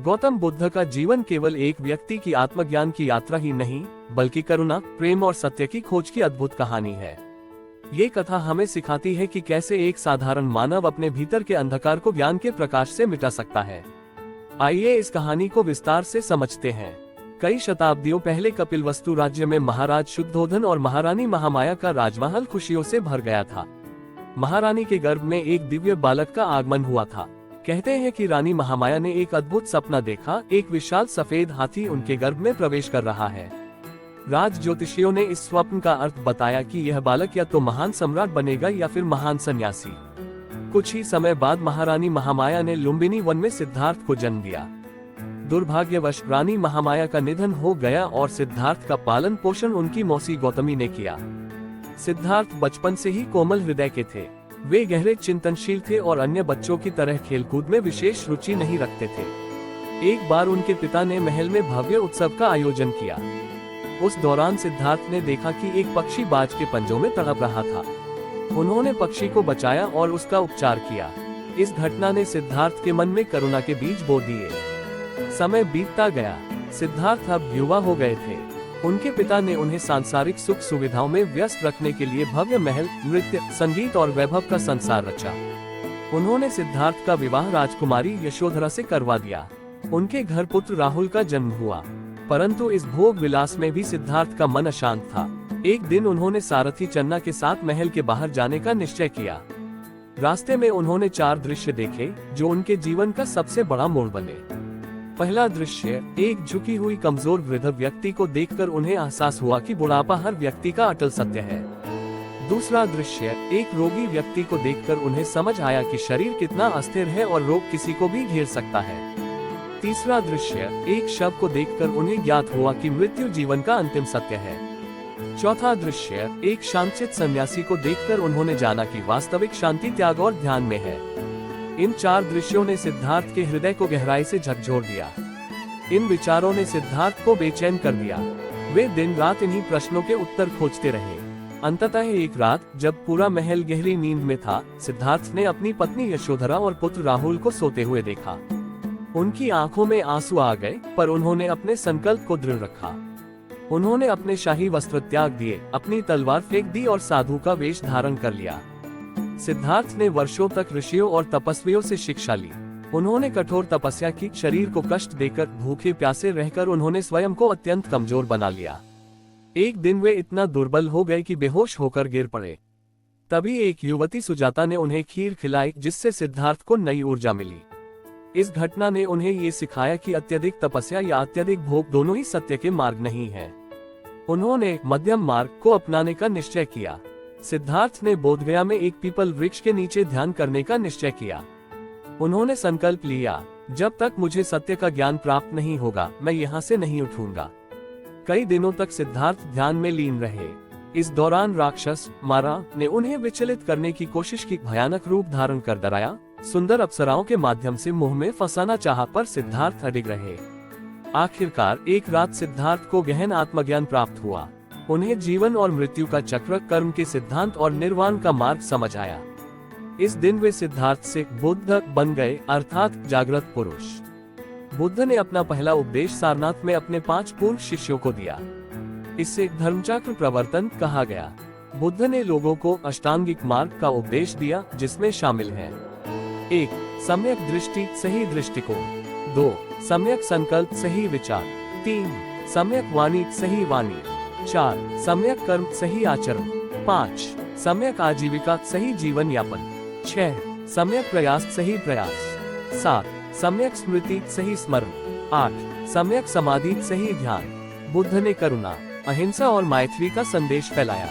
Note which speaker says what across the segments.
Speaker 1: गौतम बुद्ध का जीवन केवल एक व्यक्ति की आत्मज्ञान की यात्रा ही नहीं, बल्कि करुणा, प्रेम और सत्य की खोज की अद्भुत कहानी है। ये कथा हमें सिखाती है कि कैसे एक साधारण मानव अपने भीतर के अंधकार को ज्ञान के प्रकाश से मिटा सकता है। आइए इस कहानी को विस्तार से समझते हैं। कई शताब्दियों पहले कपिलवस्तु राज्य में महाराज शुद्धोधन और महारानी महामाया का राजमहल खुशियों से भर गया था। महारानी के गर्भ में एक दिव्य बालक का आगमन हुआ था। कहते हैं कि रानी महामाया ने एक अद्भुत सपना देखा, एक विशाल सफेद हाथी उनके गर्भ में प्रवेश कर रहा है। राज ज्योतिषियों ने इस स्वप्न का अर्थ बताया कि यह बालक या तो महान सम्राट बनेगा या फिर महान सन्यासी। कुछ ही समय बाद महारानी महामाया ने लुम्बिनी वन में सिद्धार्थ को जन्म दिया। दुर्भाग्यवश रानी महामाया का निधन हो गया और सिद्धार्थ का पालन पोषण उनकी मौसी गौतमी ने किया। सिद्धार्थ बचपन से ही कोमल हृदय के थे। वे गहरे चिंतनशील थे और अन्य बच्चों की तरह खेलकूद में विशेष रुचि नहीं रखते थे। एक बार उनके पिता ने महल में भव्य उत्सव का आयोजन किया। उस दौरान सिद्धार्थ ने देखा कि एक पक्षी बाज के पंजों में तड़प रहा था। उन्होंने पक्षी को बचाया और उसका उपचार किया। इस घटना ने सिद्धार्थ के मन में करुणा के बीज बो दिए। समय बीतता गया। सिद्धार्थ अब युवा हो गए थे। उनके पिता ने उन्हें सांसारिक सुख सुविधाओं में व्यस्त रखने के लिए भव्य महल, नृत्य, संगीत और वैभव का संसार रचा। उन्होंने सिद्धार्थ का विवाह राजकुमारी यशोधरा से करवा दिया। उनके घर पुत्र राहुल का जन्म हुआ, परंतु इस भोग विलास में भी सिद्धार्थ का मन अशांत था। एक दिन उन्होंने सारथी चन्ना के साथ महल के बाहर जाने का निश्चय किया। रास्ते में उन्होंने 4 दृश्य देखे जो उनके जीवन का सबसे बड़ा मोड़ बने। पहला दृश्य, एक झुकी हुई कमजोर वृद्ध व्यक्ति को देखकर उन्हें एहसास हुआ कि बुढ़ापा हर व्यक्ति का अटल सत्य है। दूसरा दृश्य, एक रोगी व्यक्ति को देखकर उन्हें समझ आया कि शरीर कितना अस्थिर है और रोग किसी को भी घेर सकता है। तीसरा दृश्य, एक शव को देखकर उन्हें ज्ञात हुआ कि मृत्यु जीवन का अंतिम सत्य है। चौथा दृश्य, एक शांतचित्त सन्यासी को देखकर उन्होंने जाना कि वास्तविक शांति त्याग और ध्यान में है। इन 4 दृश्यों ने सिद्धार्थ के हृदय को गहराई से झकझोर दिया। इन विचारों ने सिद्धार्थ को बेचैन कर दिया। वे दिन रात इन्हीं प्रश्नों के उत्तर खोजते रहे। अंततः एक रात, जब पूरा महल गहरी नींद में था, सिद्धार्थ ने अपनी पत्नी यशोधरा और पुत्र राहुल को सोते हुए देखा। उनकी आंखों में आंसू आ गए, पर उन्होंने अपने संकल्प को दृढ़ रखा। उन्होंने अपने शाही वस्त्र त्याग दिए, अपनी तलवार फेंक दी और साधु का वेश धारण कर लिया। सिद्धार्थ ने वर्षों तक ऋषियों और तपस्वियों से शिक्षा ली। उन्होंने कठोर तपस्या की, शरीर को कष्ट देकर, भूखे प्यासे रहकर उन्होंने स्वयं को अत्यंत कमजोर बना लिया। एक दिन वे इतना दुर्बल हो गए कि बेहोश होकर गिर पड़े। तभी एक युवती सुजाता ने उन्हें खीर खिलाई, जिससे सिद्धार्थ को नई ऊर्जा मिली। इस घटना ने उन्हें ये सिखाया कि अत्यधिक तपस्या या अत्यधिक भोग दोनों ही सत्य के मार्ग नहीं है। उन्होंने मध्यम मार्ग को अपनाने का निश्चय किया। सिद्धार्थ ने बोधगया में एक पीपल वृक्ष के नीचे ध्यान करने का निश्चय किया। उन्होंने संकल्प लिया, जब तक मुझे सत्य का ज्ञान प्राप्त नहीं होगा, मैं यहाँ से नहीं उठूंगा। कई दिनों तक सिद्धार्थ ध्यान में लीन रहे। इस दौरान राक्षस मारा ने उन्हें विचलित करने की कोशिश की, भयानक रूप धारण कर डराया, सुंदर अप्सराओं के माध्यम से मुंह में फंसाना चाहा, पर सिद्धार्थ अडिग रहे। आखिरकार एक रात सिद्धार्थ को गहन आत्मज्ञान प्राप्त हुआ। उन्हें जीवन और मृत्यु का चक्र, कर्म के सिद्धांत और निर्वाण का मार्ग समझ आया। इस दिन वे सिद्धार्थ से बुद्ध बन गए, अर्थात जागृत पुरुष। बुद्ध ने अपना पहला उपदेश सारनाथ में अपने 5 पूर्व शिष्यों को दिया। इसे धर्मचक्र प्रवर्तन कहा गया। बुद्ध ने लोगों को अष्टांगिक मार्ग का उपदेश दिया, जिसमें शामिल है 1. सम्यक दृष्टि, सही दृष्टिकोण। 2. सम्यक संकल्प, सही विचार। 3. सम्यक वाणी, सही वाणी। 4. सम्यक कर्म, सही आचरण। 5. सम्यक आजीविका, सही जीवन यापन। 6. सम्यक प्रयास, सही प्रयास। 7. सम्यक स्मृति, सही स्मरण। 8. सम्यक समाधि, सही ध्यान। बुद्ध ने करुणा, अहिंसा और मैत्री का संदेश फैलाया।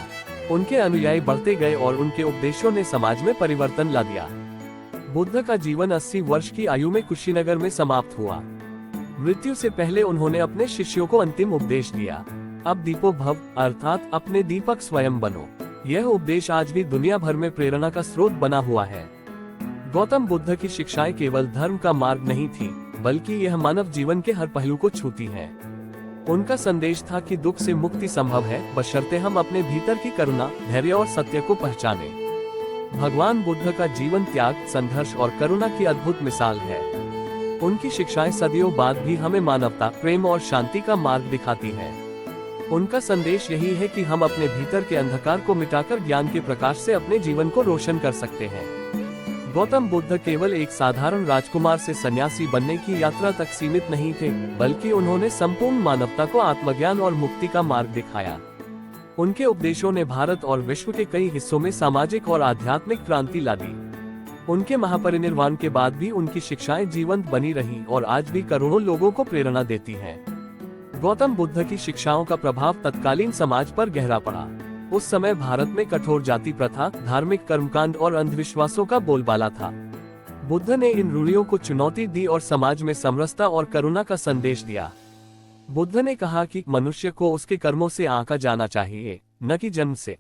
Speaker 1: उनके अनुयायी बढ़ते गए और उनके उपदेशों ने समाज में परिवर्तन ला दिया। बुद्ध का जीवन 80 वर्ष की आयु में कुशीनगर में समाप्त हुआ। मृत्यु से पहले उन्होंने अपने शिष्यों को अंतिम उपदेश दिया, अब दीपो भव, अर्थात अपने दीपक स्वयं बनो। यह उपदेश आज भी दुनिया भर में प्रेरणा का स्रोत बना हुआ है। गौतम बुद्ध की शिक्षाएं केवल धर्म का मार्ग नहीं थी, बल्कि यह मानव जीवन के हर पहलू को छूती हैं। उनका संदेश था कि दुख से मुक्ति संभव है, बशर्ते हम अपने भीतर की करुणा, धैर्य और सत्य को पहचानें। भगवान बुद्ध का जीवन त्याग, संघर्ष और करुणा की अद्भुत मिसाल है। उनकी शिक्षाएं सदियों बाद भी हमें मानवता, प्रेम और शांति का मार्ग दिखाती हैं। उनका संदेश यही है कि हम अपने भीतर के अंधकार को मिटाकर ज्ञान के प्रकाश से अपने जीवन को रोशन कर सकते हैं। गौतम बुद्ध केवल एक साधारण राजकुमार से सन्यासी बनने की यात्रा तक सीमित नहीं थे, बल्कि उन्होंने संपूर्ण मानवता को आत्मज्ञान और मुक्ति का मार्ग दिखाया। उनके उपदेशों ने भारत और विश्व के कई हिस्सों में सामाजिक और आध्यात्मिक क्रांति ला दी। उनके महापरिनिर्वाण के बाद भी उनकी शिक्षाएं जीवंत बनी रही और आज भी करोड़ों लोगों को प्रेरणा देती हैं। गौतम बुद्ध की शिक्षाओं का प्रभाव तत्कालीन समाज पर गहरा पड़ा। उस समय भारत में कठोर जाति प्रथा, धार्मिक कर्मकांड और अंधविश्वासों का बोलबाला था। बुद्ध ने इन रूढ़ियों को चुनौती दी और समाज में समरसता और करुणा का संदेश दिया। बुद्ध ने कहा कि मनुष्य को उसके कर्मों से आंका जाना चाहिए, न कि जन्म से।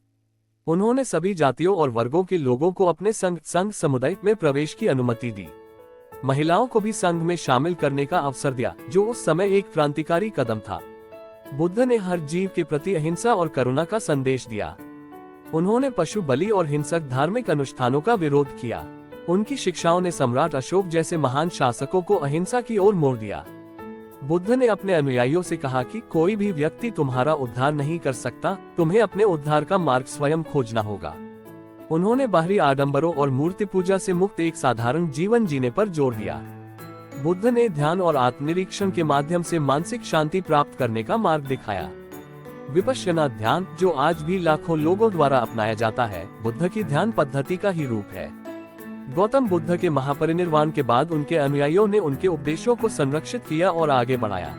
Speaker 1: उन्होंने सभी जातियों और वर्गों के लोगों को अपने संघ समुदाय में प्रवेश की अनुमति दी। महिलाओं को भी संघ में शामिल करने का अवसर दिया, जो उस समय एक क्रांतिकारी कदम था। बुद्ध ने हर जीव के प्रति अहिंसा और करुणा का संदेश दिया। उन्होंने पशु बलि और हिंसक धार्मिक अनुष्ठानों का विरोध किया। उनकी शिक्षाओं ने सम्राट अशोक जैसे महान शासकों को अहिंसा की ओर मोड़ दिया। बुद्ध ने अपने अनुयायियों से कहा कि कोई भी व्यक्ति तुम्हारा उद्धार नहीं कर सकता, तुम्हें अपने उद्धार का मार्ग स्वयं खोजना होगा। उन्होंने बाहरी आडंबरों और मूर्ति पूजा से मुक्त एक साधारण जीवन जीने पर जोर दिया। बुद्ध ने ध्यान और आत्मनिरीक्षण के माध्यम से मानसिक शांति प्राप्त करने का मार्ग दिखाया। विपश्यना ध्यान, जो आज भी लाखों लोगों द्वारा अपनाया जाता है, बुद्ध की ध्यान पद्धति का ही रूप है। गौतम बुद्ध के महापरिनिर्वाण के बाद उनके अनुयायियों ने उनके उपदेशों को संरक्षित किया और आगे बढ़ाया।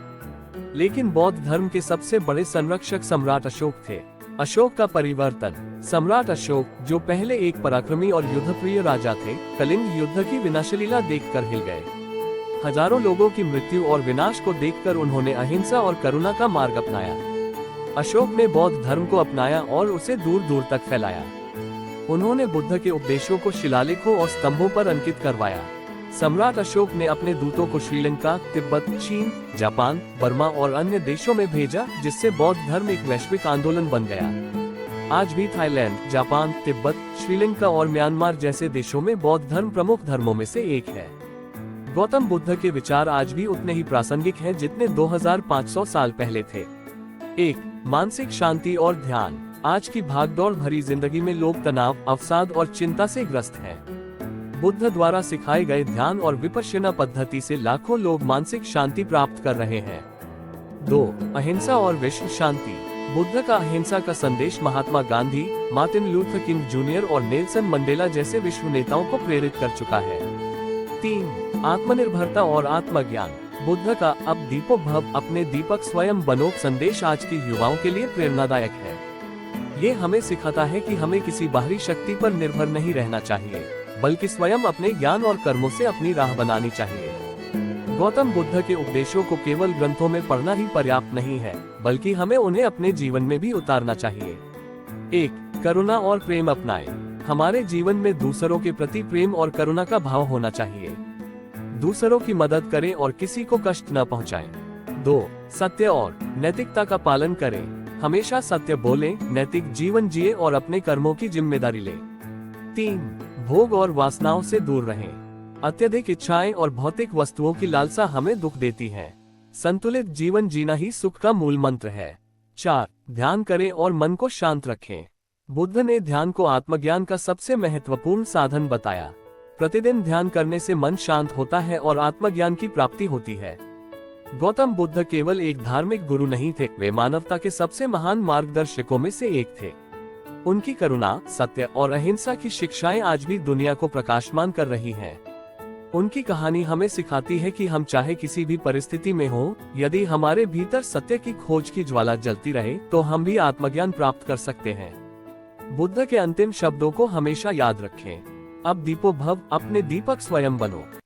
Speaker 1: लेकिन बौद्ध धर्म के सबसे बड़े संरक्षक सम्राट अशोक थे। अशोक का परिवर्तन। सम्राट अशोक, जो पहले एक पराक्रमी और युद्धप्रिय राजा थे, कलिंग युद्ध की विनाशलीला देखकर हिल गए। हजारों लोगों की मृत्यु और विनाश को देखकर उन्होंने अहिंसा और करुणा का मार्ग अपनाया। अशोक ने बौद्ध धर्म को अपनाया और उसे दूर दूर तक फैलाया। उन्होंने बुद्ध के उपदेशों को शिलालेखों और स्तंभों पर अंकित करवाया। सम्राट अशोक ने अपने दूतों को श्रीलंका, तिब्बत, चीन, जापान, बर्मा और अन्य देशों में भेजा, जिससे बौद्ध धर्म एक वैश्विक आंदोलन बन गया। आज भी थाईलैंड, जापान, तिब्बत, श्रीलंका और म्यांमार जैसे देशों में बौद्ध धर्म प्रमुख धर्मों में से एक है। गौतम बुद्ध के विचार आज भी उतने ही प्रासंगिक हैं जितने 2500 साल पहले थे। 1. मानसिक शांति और ध्यान। आज की भागदौड़ भरी जिंदगी में लोग तनाव, अवसाद और चिंता से ग्रस्त हैं। बुद्ध द्वारा सिखाए गए ध्यान और विपश्यना पद्धति से लाखों लोग मानसिक शांति प्राप्त कर रहे हैं। 2. अहिंसा और विश्व शांति। बुद्ध का अहिंसा का संदेश Mahatma Gandhi, Martin Luther King Junior और नेल्सन मंडेला जैसे विश्व नेताओं को प्रेरित कर चुका है। 3. आत्मनिर्भरता और आत्मज्ञान। बुद्ध का अब दीपो भव, अपने दीपक स्वयं बनो संदेश आज के युवाओं के लिए प्रेरणादायक है। ये हमें सिखाता है कि हमें किसी बाहरी शक्ति पर निर्भर नहीं रहना चाहिए, बल्कि स्वयं अपने ज्ञान और कर्मों से अपनी राह बनानी चाहिए। गौतम बुद्ध के उपदेशों को केवल ग्रंथों में पढ़ना ही पर्याप्त नहीं है, बल्कि हमें उन्हें अपने जीवन में भी उतारना चाहिए। 1. करुणा और प्रेम अपनाएं। हमारे जीवन में दूसरों के प्रति प्रेम और करुणा का भाव होना चाहिए। दूसरों की मदद करें और किसी को कष्ट न पहुंचाएं। 2. सत्य और नैतिकता का पालन करें। हमेशा सत्य बोलें, नैतिक जीवन जिए और अपने कर्मों की जिम्मेदारी लें। 3. भोग और वासनाओं से दूर रहें। अत्यधिक इच्छाएं और भौतिक वस्तुओं की लालसा हमें दुख देती हैं। संतुलित जीवन जीना ही सुख का मूल मंत्र है। 4. ध्यान करें और मन को शांत रखें। बुद्ध ने ध्यान को आत्मज्ञान का सबसे महत्वपूर्ण साधन बताया। प्रतिदिन ध्यान करने से मन शांत होता है और आत्मज्ञान की प्राप्ति होती है। गौतम बुद्ध केवल एक धार्मिक गुरु नहीं थे, वे मानवता के सबसे महान मार्गदर्शकों में से एक थे। उनकी करुणा, सत्य और अहिंसा की शिक्षाएं आज भी दुनिया को प्रकाशमान कर रही हैं। उनकी कहानी हमें सिखाती है कि हम चाहे किसी भी परिस्थिति में हो, यदि हमारे भीतर सत्य की खोज की ज्वाला जलती रहे, तो हम भी आत्मज्ञान प्राप्त कर सकते हैं। बुद्ध के अंतिम शब्दों को हमेशा याद रखें। अब दीपो भव, अपने दीपक स्वयं बनो।